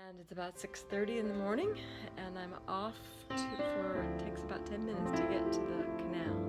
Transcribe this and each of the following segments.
And it's about 6:30 in the morning, and I'm off it takes about 10 minutes to get to the canal.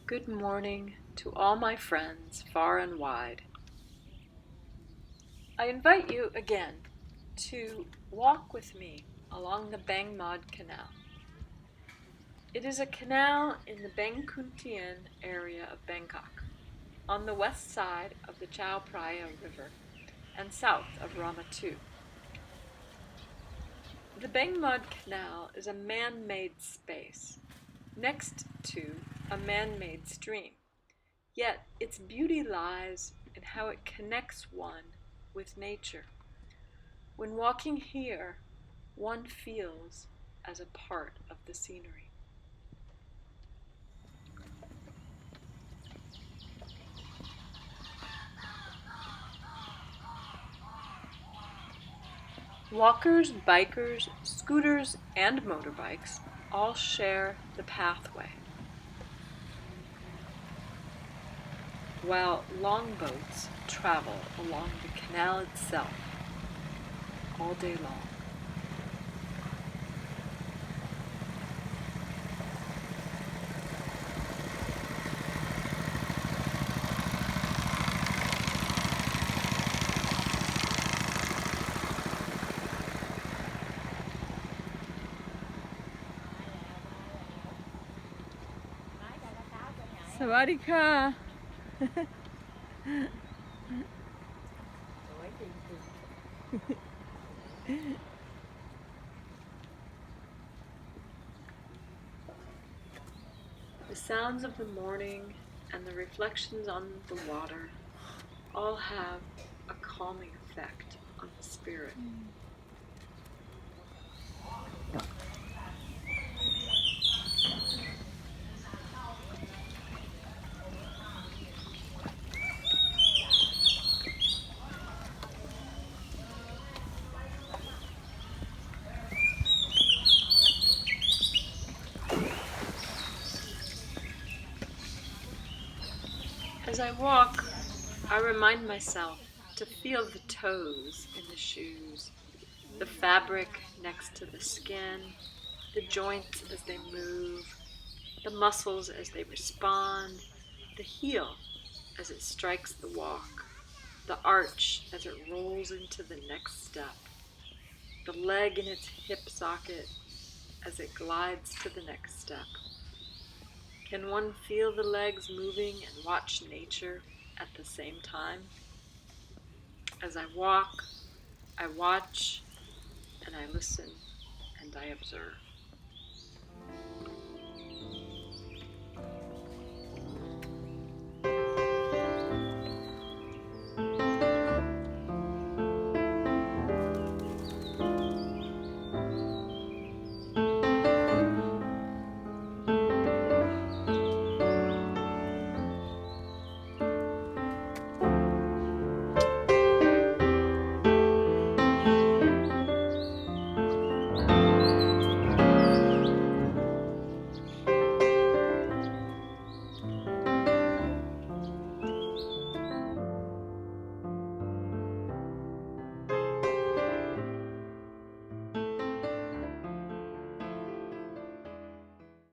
Good morning to all my friends far and wide. I invite you again to walk with me along the Bang Mod Canal. It is a canal in the Bang Kuntian area of Bangkok, on the west side of the Chao Phraya River and south of Rama-Tu. The Bang Mod Canal is a man-made space next to a man-made stream. Yet its beauty lies in how it connects one with nature. When walking here, one feels as a part of the scenery. Walkers, bikers, scooters, and motorbikes all share the pathway, while longboats travel along the canal itself all day long. Sawadika. The sounds of the morning and the reflections on the water all have a calming effect on the spirit. As I walk, I remind myself to feel the toes in the shoes, the fabric next to the skin, the joints as they move, the muscles as they respond, the heel as it strikes the walk, the arch as it rolls into the next step, the leg in its hip socket as it glides to the next step. Can one feel the legs moving and watch nature at the same time? As I walk, I watch, and I listen, and I observe.